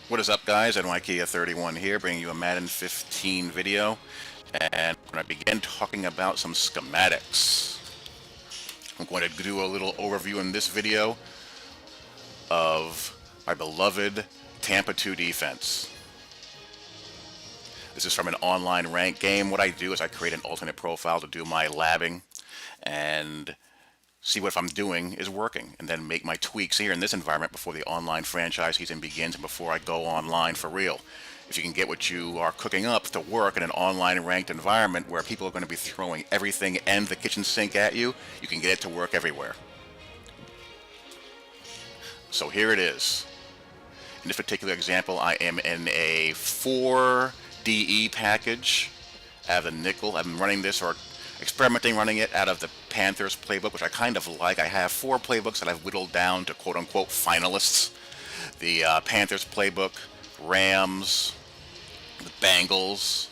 What is up, guys? NYKia31 here, bringing you a Madden 15 video, and I'm going to begin talking about some schematics. I'm going to do a little overview in this video of my beloved Tampa 2 defense. This is from an online ranked game. What I do is I create an alternate profile to do my labbing and see what I'm doing is working, and then make my tweaks here in this environment before the online franchise season begins and before I go online for real. If you can get what you are cooking up to work in an online ranked environment where people are going to be throwing everything and the kitchen sink at you, you can get it to work everywhere. So here it is. In this particular example, I am in a 4 DE package. I have the nickel. I've been running this, or experimenting running it, out of the Panthers playbook, which I kind of like. I have 4 playbooks that I've whittled down to quote-unquote finalists. The Panthers playbook, Rams, the Bengals,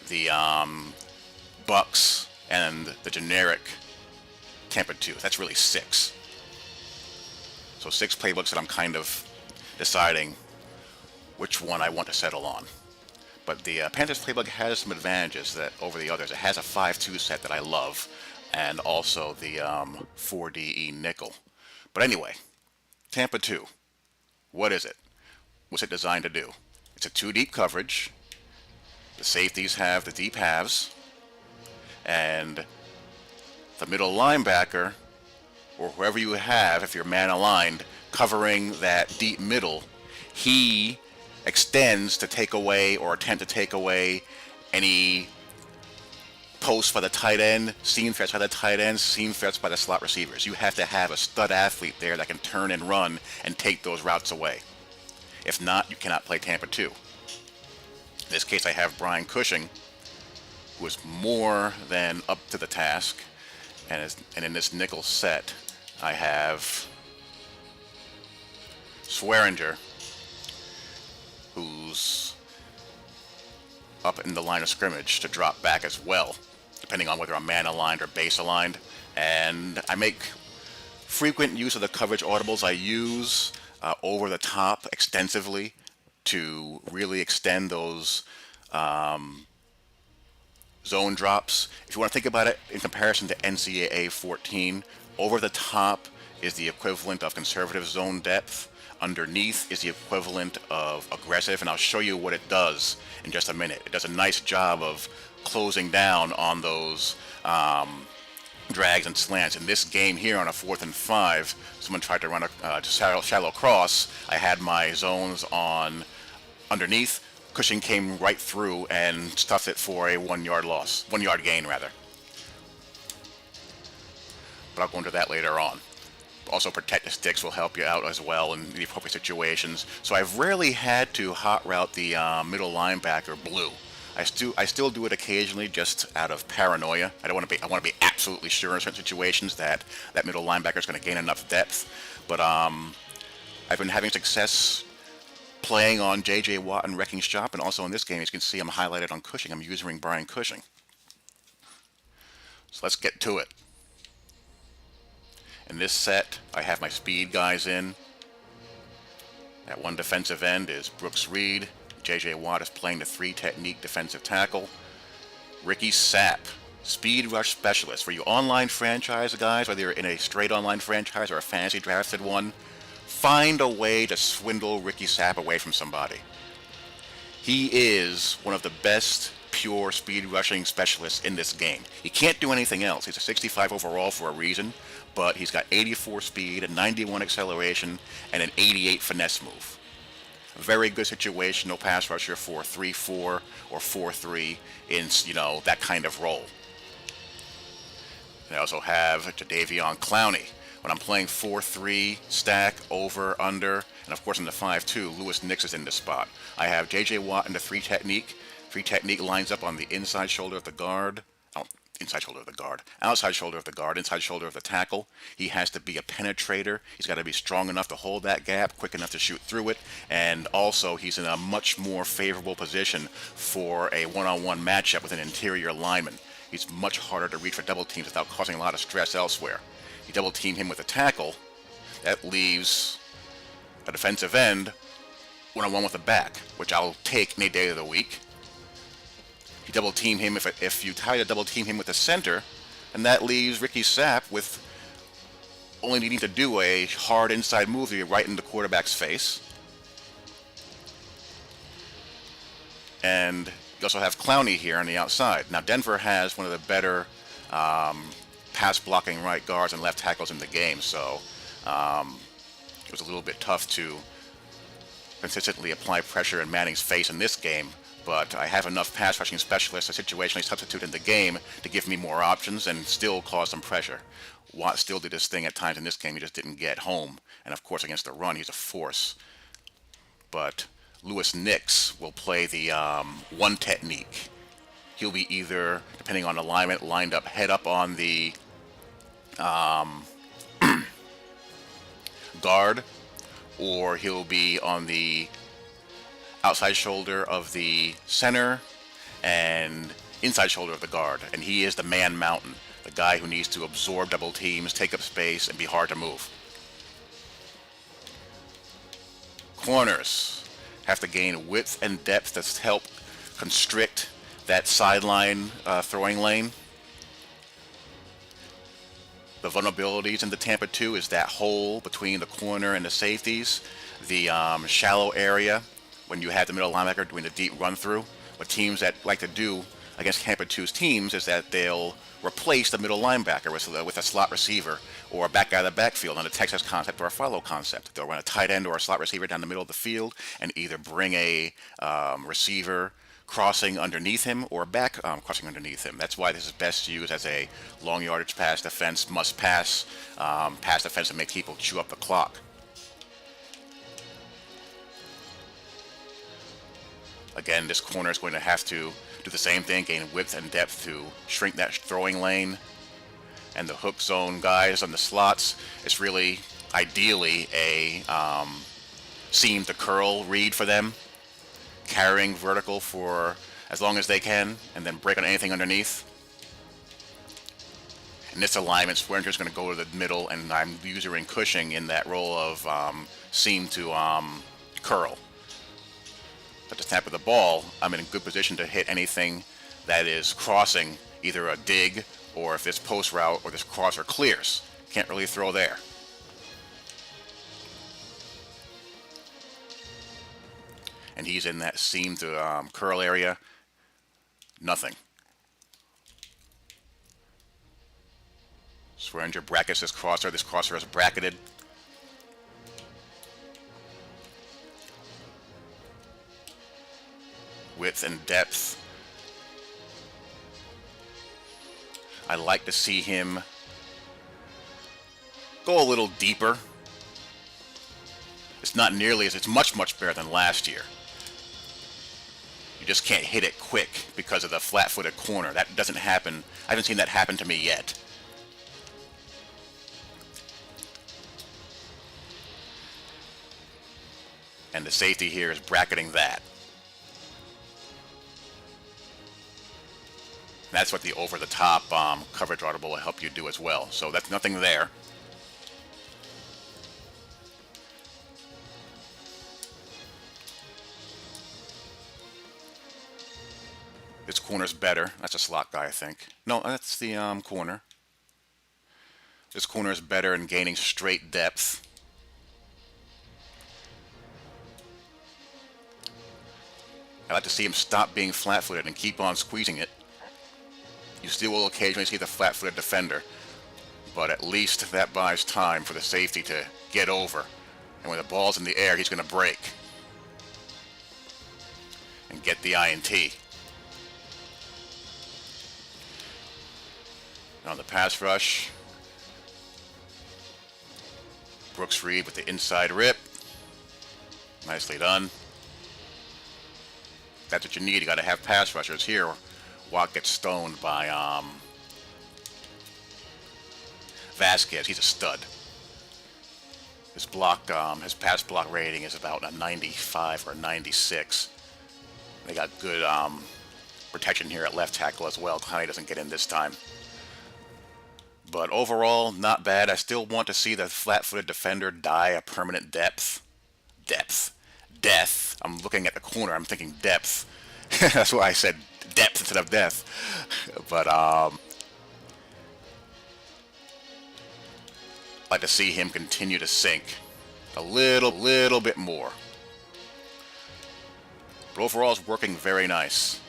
the Bucks, and the generic Tampa 2. That's really 6. So 6 playbooks that I'm kind of deciding which one I want to settle on. But the Panthers playbook has some advantages that over the others. It has a 5-2 set that I love, and also the 4DE nickel. But anyway, Tampa 2. What is it? What's it designed to do? It's a 2 deep coverage. The safeties have the deep halves, and the middle linebacker, or whoever you have, if you're man aligned, covering that deep middle, he extends to take away or attempt to take away any posts by the tight end, seam threats by the tight end, seam threats by the slot receivers. You have to have a stud athlete there that can turn and run and take those routes away. If not, you cannot play Tampa 2. In this case, I have Brian Cushing, who is more than up to the task, and in this nickel set, I have Swearinger, who's up in the line of scrimmage to drop back as well, depending on whether I'm man aligned or base aligned. And I make frequent use of the coverage audibles. I use over the top extensively to really extend those zone drops. If you want to think about it in comparison to NCAA 14, over the top is the equivalent of conservative zone depth. Underneath is the equivalent of aggressive, and I'll show you what it does in just a minute. It does a nice job of closing down on those drags and slants. In this game here on a 4th and 5, someone tried to run a shallow cross. I had my zones on underneath. Cushing came right through and stuffed it for a 1-yard loss, 1-yard gain rather. But I'll go into that later on. Also, protect the sticks will help you out as well in the appropriate situations. So I've rarely had to hot route the middle linebacker blue. I still do it occasionally, just out of paranoia. I want to be absolutely sure in certain situations that that middle linebacker is going to gain enough depth. But I've been having success playing on J.J. Watt and wrecking shop, and also in this game, as you can see, I'm highlighted on Cushing. I'm using Brian Cushing. So let's get to it. In this set, I have my speed guys in. At one defensive end is Brooks Reed. J.J. Watt is playing the 3 technique defensive tackle. Ricky Sapp, speed rush specialist. For you online franchise guys, whether you're in a straight online franchise or a fantasy drafted one, find a way to swindle Ricky Sapp away from somebody. He is one of the best pure speed rushing specialists in this game. He can't do anything else. He's a 65 overall for a reason, but he's got 84 speed, a 91 acceleration, and an 88 finesse move. A very good situational pass rusher for 3-4 or 4-3 in, that kind of role. And I also have Jadeveon Clowney. When I'm playing 4-3 stack, over, under, and of course in the 5-2, Lewis Nix is in this spot. I have J.J. Watt in the 3 technique. 3 technique lines up on the inside shoulder of the guard. Inside shoulder of the guard, outside shoulder of the guard, inside shoulder of the tackle. He has to be a penetrator. He's got to be strong enough to hold that gap, quick enough to shoot through it, and also he's in a much more favorable position for a one-on-one matchup with an interior lineman. He's much harder to reach for double teams without causing a lot of stress elsewhere. You double team him with a tackle, that leaves a defensive end one-on-one with the back, which I'll take any day of the week. You double team him if you try to double team him with the center, and that leaves Ricky Sapp with only needing to do a hard inside move to get right in the quarterback's face. And you also have Clowney here on the outside. Now Denver has one of the better pass blocking right guards and left tackles in the game, so it was a little bit tough to consistently apply pressure in Manning's face in this game. But I have enough pass rushing specialists to situationally substitute in the game to give me more options and still cause some pressure. Watt still did his thing at times in this game, he just didn't get home. And of course against the run, he's a force. But Lewis Nix will play the one technique. He'll be either, depending on alignment, lined up head up on the guard, or he'll be on the outside shoulder of the center and inside shoulder of the guard. And he is the man mountain, the guy who needs to absorb double teams, take up space, and be hard to move. Corners have to gain width and depth to help constrict that sideline throwing lane. The vulnerabilities in the Tampa 2 is that hole between the corner and the safeties, the shallow area when you have the middle linebacker doing the deep run through. What teams that like to do against Tampa 2's teams is that they'll replace the middle linebacker with a slot receiver or a back out of the backfield on a Texas concept or a follow concept. They'll run a tight end or a slot receiver down the middle of the field and either bring a receiver crossing underneath him or back crossing underneath him. That's why this is best used as a long yardage pass defense, must pass defense to make people chew up the clock. Again, this corner is going to have to do the same thing, gain width and depth to shrink that throwing lane. And the hook zone guys on the slots, it's really ideally a seam to curl read for them, carrying vertical for as long as they can, and then break on anything underneath. In this alignment, Swearinger's going to go to the middle, and I'm using Cushing in that role of seam to curl. But to snap of the ball, I'm in a good position to hit anything that is crossing, either a dig or if this post route or this crosser clears. Can't really throw there. And he's in that seam to curl area. Nothing. Swearinger brackets this crosser. This crosser is bracketed. Width and depth. I like to see him go a little deeper. It's not nearly as, it's much better than last year. You just can't hit it quick because of the flat-footed corner. That doesn't happen. I haven't seen that happen to me yet. And the safety here is bracketing that. That's what the over-the-top coverage audible will help you do as well. So that's nothing there. This corner's better. That's a slot guy, I think. No, that's the corner. This corner is better in gaining straight depth. I like to see him stop being flat-footed and keep on squeezing it. You still will occasionally see the flat-footed defender, but at least that buys time for the safety to get over. And when the ball's in the air, he's going to break and get the INT. And on the pass rush, Brooks Reed with the inside rip. Nicely done. That's what you need. You got to have pass rushers here. Watt gets stoned by Vasquez. He's a stud. His block, his pass block rating is about a 95 or 96. They got good protection here at left tackle as well. Clowney doesn't get in this time. But overall, not bad. I still want to see the flat-footed defender die a permanent depth. death. I'm looking at the corner. I'm thinking depth. That's why I said depth instead of death. But I'd like to see him continue to sink a little bit more. But overall, it's working very nice.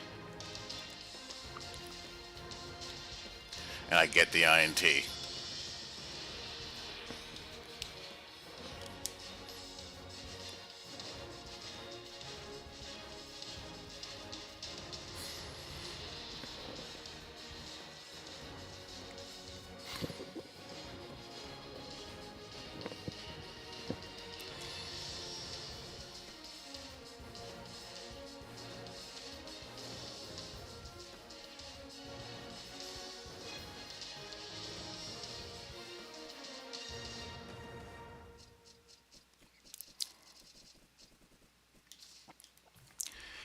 And I get the INT.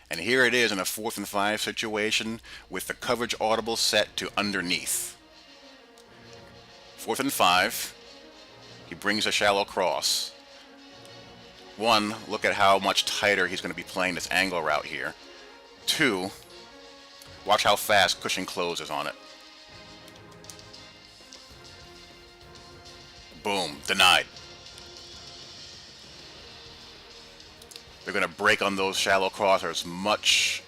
And here it is in a 4th and 5 situation with the coverage audible set to underneath. 4th and 5. He brings a shallow cross. 1, look at how much tighter he's going to be playing this angle route here. 2, watch how fast Cushing closes on it. Boom, denied. They're going to break on those shallow crossers much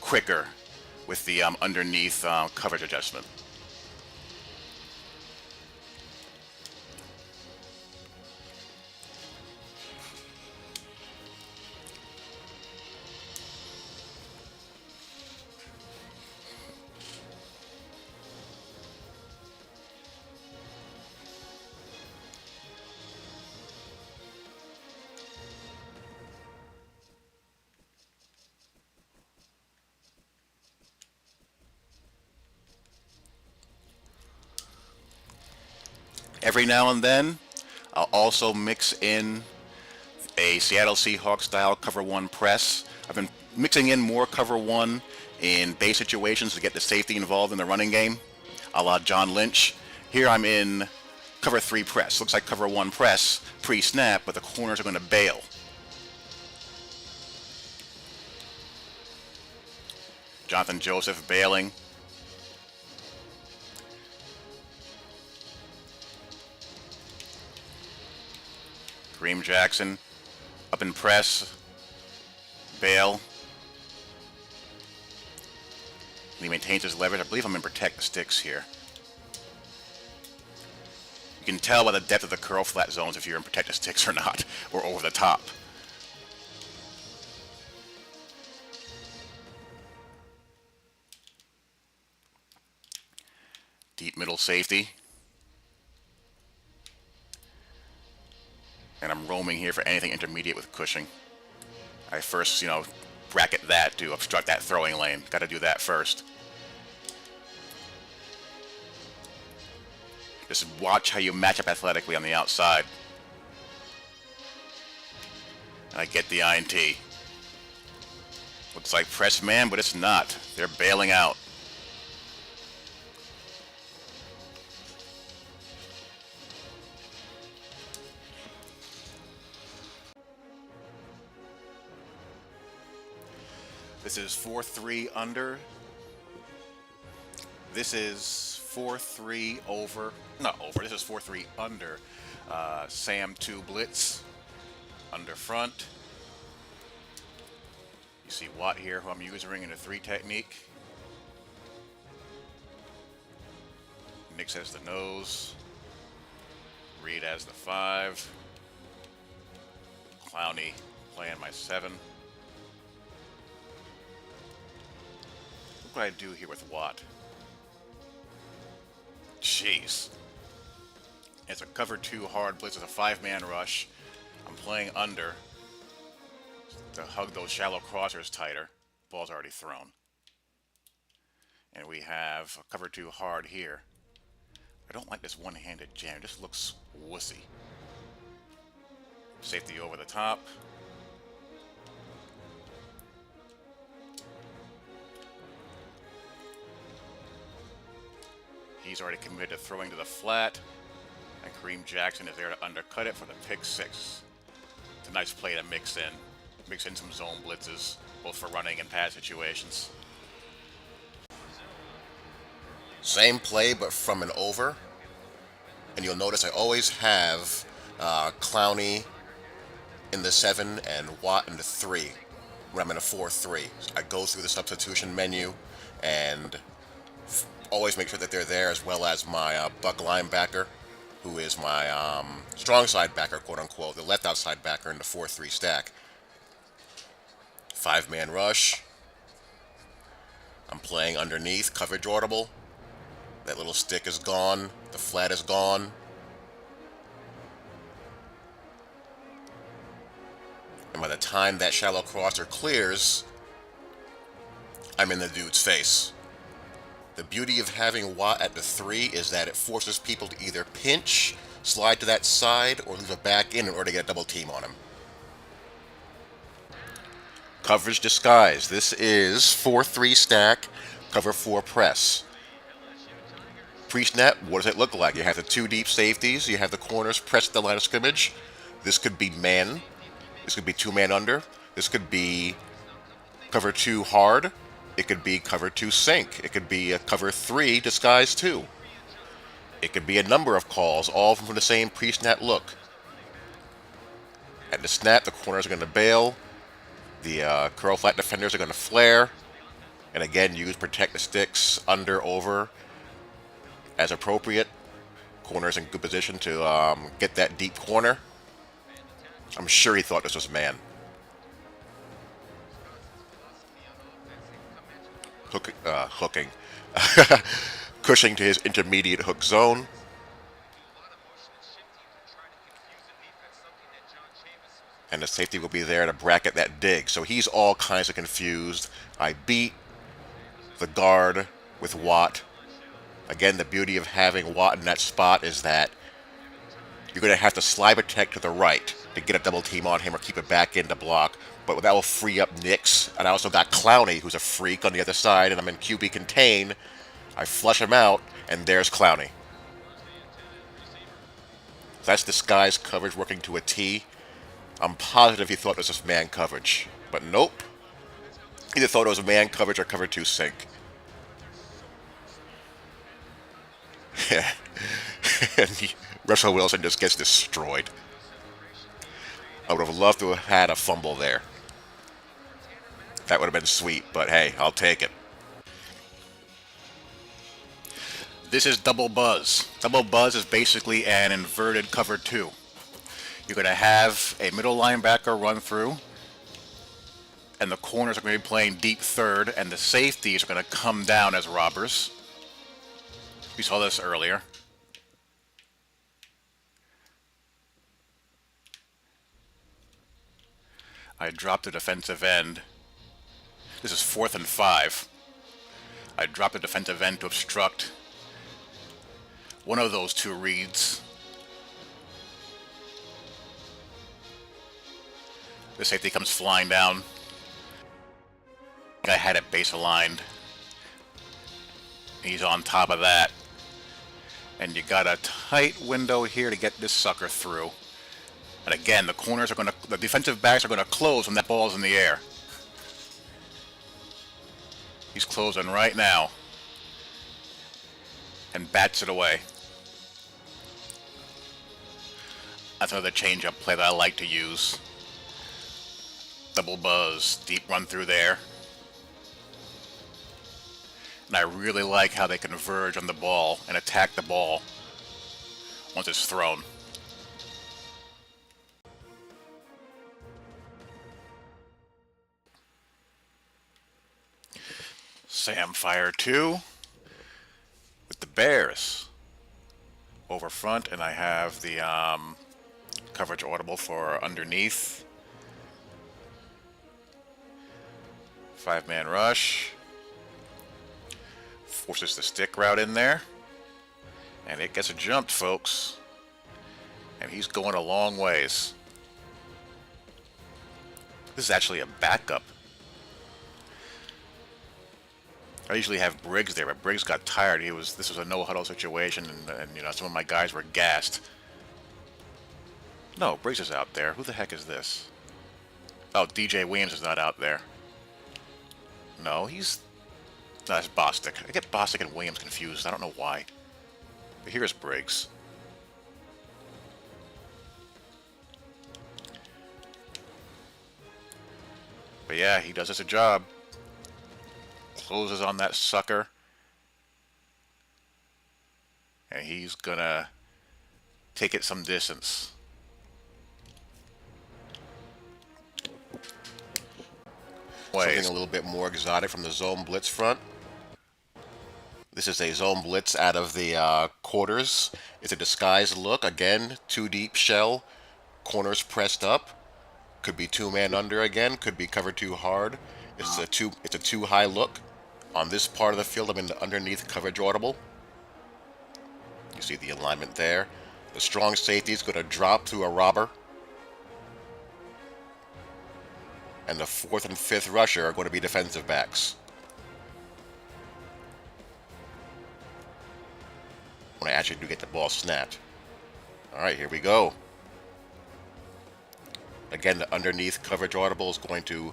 quicker with the underneath coverage adjustment. Every now and then, I'll also mix in a Seattle Seahawks style cover 1 press. I've been mixing in more cover 1 in base situations to get the safety involved in the running game, a la John Lynch. Here I'm in cover 3 press. Looks like cover 1 press pre-snap, but the corners are going to bail. Jonathan Joseph bailing. Kareem Jackson up in press, bail. He maintains his leverage. I believe I'm in protect the sticks here. You can tell by the depth of the curl flat zones if you're in protect the sticks or not, or over the top. Deep middle safety. And I'm roaming here for anything intermediate with Cushing. I first, bracket that to obstruct that throwing lane. Got to do that first. Just watch how you match up athletically on the outside. And I get the INT. Looks like press man, but it's not. They're bailing out. This is 4-3 under. This is 4-3 over. Not over. This is 4-3 under. Sam 2 blitz. Under front. You see Watt here, who I'm using in a 3 technique. Nix has the nose. Reed has the 5. Clowney playing my 7. What I do here with Watt. Jeez. It's a cover 2 hard blitz. It's a 5-man rush. I'm playing under to hug those shallow crossers tighter. Ball's already thrown. And we have a cover 2 hard here. I don't like this one-handed jam. It just looks wussy. Safety over the top. He's already committed to throwing to the flat, and Kareem Jackson is there to undercut it for the pick 6. It's a nice play to mix in some zone blitzes, both for running and pass situations. Same play, but from an over. And you'll notice I always have Clowney in the 7 and Watt in the 3 when I'm in a 4-3. I go through the substitution menu and always make sure that they're there, as well as my buck linebacker, who is my strong side backer, quote unquote, the left outside backer in the 4-3 stack. 5-man rush. I'm playing underneath, coverage audible. That little stick is gone. The flat is gone. And by the time that shallow crosser clears, I'm in the dude's face. The beauty of having Watt at the 3 is that it forces people to either pinch, slide to that side, or leave a back in order to get a double team on him. Coverage disguise. This is 4-3 stack, cover 4 press. Pre-snap, what does it look like? You have the 2 deep safeties, you have the corners pressed at the line of scrimmage. This could be man. This could be 2-man under. This could be cover 2 hard. It could be cover 2 sink. It could be a cover 3 disguise 2. It could be a number of calls, all from the same pre-snap look. At the snap, the corners are going to bail. The curl flat defenders are going to flare. And again, use protect the sticks under, over, as appropriate. Corner's in good position to get that deep corner. I'm sure he thought this was man. Hooking. Cushing to his intermediate hook zone. And the safety will be there to bracket that dig. So he's all kinds of confused. I beat the guard with Watt. Again, the beauty of having Watt in that spot is that you're going to have to slide protect to the right to get a double team on him or keep it back in to block. But that will free up Nix. And I also got Clowney, who's a freak, on the other side, and I'm in QB contain. I flush him out, and there's Clowney. That's disguised coverage working to a T. I'm positive he thought this was man coverage. But nope. He either thought it was man coverage or cover 2 sink. And Russell Wilson just gets destroyed. I would have loved to have had a fumble there. That would have been sweet, but hey, I'll take it. This is double buzz. Double buzz is basically an inverted cover 2. You're going to have a middle linebacker run through, and the corners are going to be playing deep third, and the safeties are going to come down as robbers. We saw this earlier. I dropped the defensive end. This is 4th and 5. I dropped the defensive end to obstruct one of those 2 reads. The safety comes flying down. I had it base aligned. He's on top of that. And you got a tight window here to get this sucker through. And again, the defensive backs are going to close when that ball's in the air. He's closing right now. And bats it away. That's another change-up play that I like to use. Double buzz, deep run through there. And I really like how they converge on the ball and attack the ball once it's thrown. Sam fire 2 with the Bears over front, and I have the coverage audible for underneath. 5-man rush. Forces the stick route in there. And it gets jumped, folks. And he's going a long ways. This is actually a backup. I usually have Briggs there, but Briggs got tired. This was a no-huddle situation, and some of my guys were gassed. No, Briggs is out there. Who the heck is this? Oh, DJ Williams is not out there. No, he's... No, that's Bostic. I get Bostic and Williams confused. I don't know why. But here's Briggs. But yeah, he does us a job. Closes on that sucker. And he's gonna take it some distance. Something a little bit more exotic from the zone blitz front. This is a zone blitz out of the quarters. It's a disguised look. Again, two deep shell, corners pressed up. Could be two-man under again. Could be covered too hard. It's a too high look. On this part of the field, I'm in the underneath coverage audible. You see the alignment there. The strong safety is going to drop to a robber. And the fourth and fifth rusher are going to be defensive backs. When I actually do get the ball snapped. All right, here we go. Again, the underneath coverage audible is going to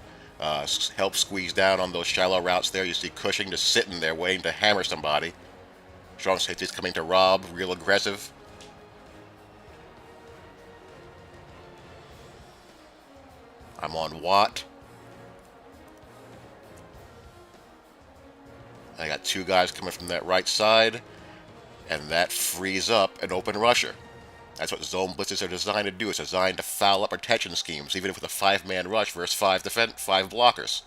help squeeze down on those shallow routes there. You see Cushing just sitting there waiting to hammer somebody. Strong safety is coming to rob, real aggressive. I'm on Watt. I got two guys coming from that right side, and that frees up an open rusher. That's what zone blitzes are designed to do. It's designed to foul up protection schemes, even if with a five-man rush versus five blockers.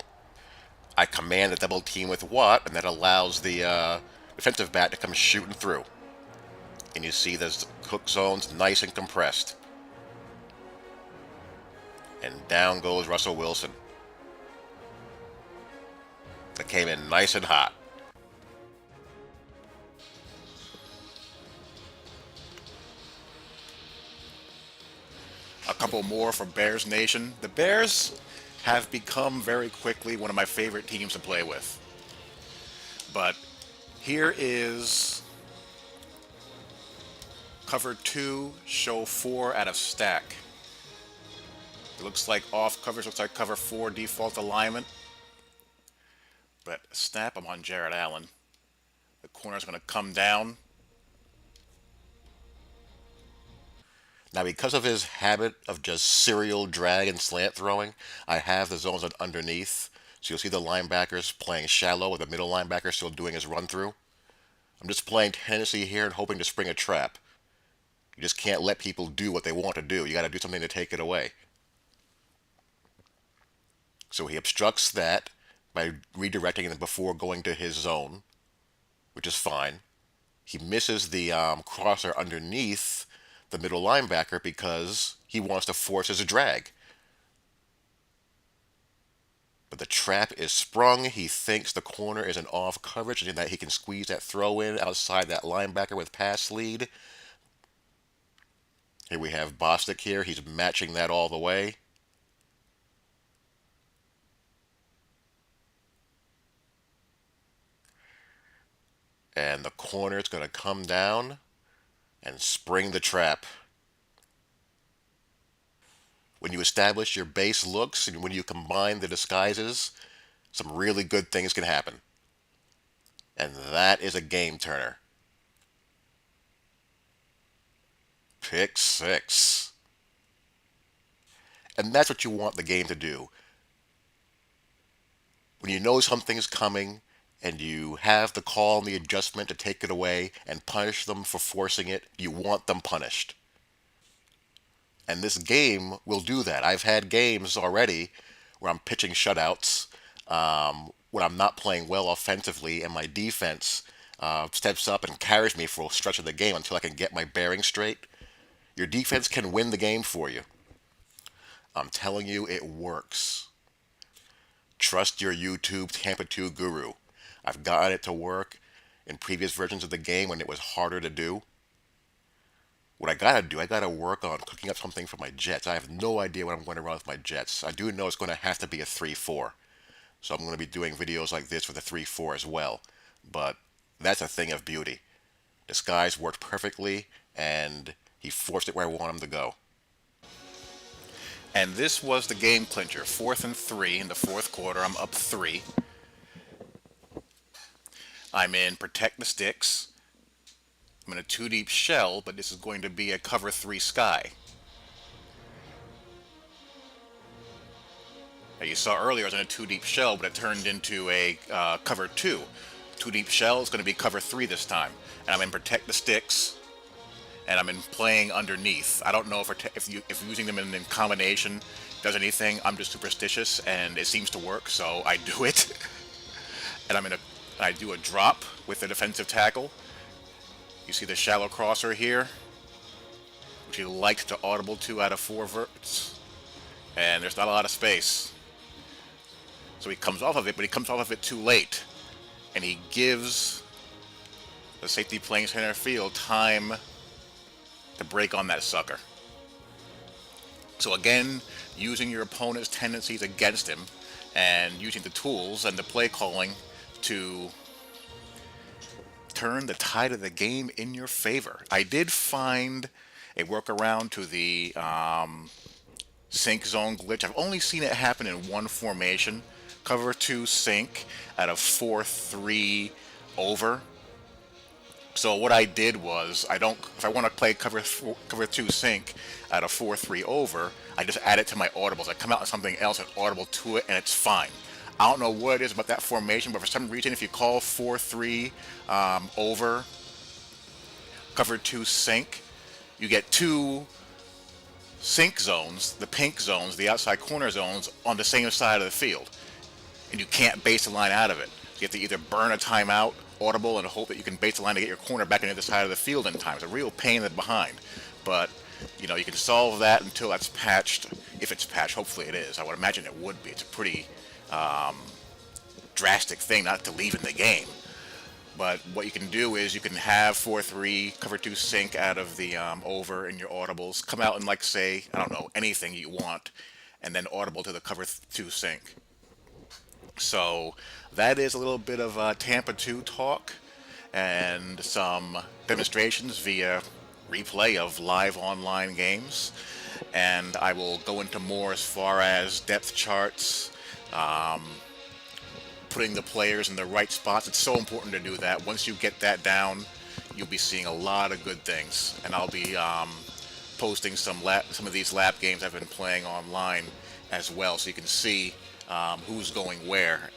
I command the double team with Watt, and that allows the defensive back to come shooting through. And you see those hook zones nice and compressed. And down goes Russell Wilson. That came in nice and hot. A couple more for Bears Nation. The Bears have become very quickly one of my favorite teams to play with. But here is cover 2, show 4 out of stack. It looks like off coverage, looks like cover 4 default alignment. But snap, I'm on Jared Allen. The corner's going to come down. Now, because of his habit of just serial drag and slant throwing, I have the zones underneath. So you'll see the linebackers playing shallow with the middle linebacker still doing his run through. I'm just playing tendency here and hoping to spring a trap. You just can't let people do what they want to do. You got to do something to take it away. So he obstructs that by redirecting them before going to his zone, which is fine. He misses the crosser underneath the middle linebacker because he wants to force his drag. But the trap is sprung. He thinks the corner is an off coverage and that he can squeeze that throw in outside that linebacker with pass lead. Here we have Bostic here. He's matching that all the way. And the corner is going to come down and spring the trap. When you establish your base looks and when you combine the disguises, some really good things can happen. And that is a game turner. Pick 6. And that's what you want the game to do. When you know something's coming and you have the call and the adjustment to take it away and punish them for forcing it, you want them punished. And this game will do that. I've had games already where I'm pitching shutouts, when I'm not playing well offensively and my defense steps up and carries me for a stretch of the game until I can get my bearings straight. Your defense can win the game for you. I'm telling you, it works. Trust your YouTube Tampa 2 guru. I've gotten it to work in previous versions of the game when it was harder to do. What I gotta do, I gotta work on cooking up something for my Jets. I have no idea what I'm going to run with my Jets. I do know it's going to have to be a 3-4. So I'm going to be doing videos like this for the 3-4 as well. But that's a thing of beauty. Disguise worked perfectly, and he forced it where I want him to go. And this was the game clincher. 4th and 3 in the fourth quarter. I'm up 3. I'm in protect the sticks. I'm in a 2 deep shell, but this is going to be a cover 3 sky. Now you saw earlier I was in a 2 deep shell, but it turned into a cover 2. 2 deep shell is going to be cover 3 this time. And I'm in protect the sticks, and I'm in playing underneath. I don't know if using them in combination does anything. I'm just superstitious, and it seems to work, so I do it. And I do a drop with the defensive tackle. You see the shallow crosser here, which he likes to audible to out of 4 verts, and there's not a lot of space. So he comes off of it, but he comes off of it too late, and he gives the safety playing center field time to break on that sucker. So again, using your opponent's tendencies against him and using the tools and the play calling to turn the tide of the game in your favor. I did find a workaround to the sink zone glitch. I've only seen it happen in one formation. Cover 2 sink at a 4-3 over. So what I did was, if I want to play cover 2 sink at a 4-3 over, I just add it to my audibles. I come out with something else and audible to it, and it's fine. I don't know what it is about that formation, but for some reason, if you call 4-3 over cover 2 sink, you get 2 sink zones, the pink zones, the outside corner zones, on the same side of the field. And you can't base the line out of it. You have to either burn a timeout, audible, and hope that you can base the line to get your corner back into the side of the field in time. It's a real pain in the behind. But, you can solve that until that's patched. If it's patched, hopefully it is. I would imagine it would be. It's a pretty drastic thing not to leave in the game. But what you can do is you can have 4-3, cover 2 sink out of the over in your audibles. Come out and, say, I don't know, anything you want, and then audible to the cover 2 sink. So that is a little bit of Tampa 2 talk and some demonstrations via replay of live online games. And I will go into more as far as depth charts, putting the players in the right spots. It's so important to do that. Once you get that down, you'll be seeing a lot of good things. And I'll be posting some of these lap games I've been playing online as well, so you can see who's going where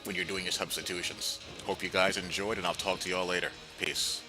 when you're doing your substitutions. Hope you guys enjoyed, and I'll talk to you all later. Peace.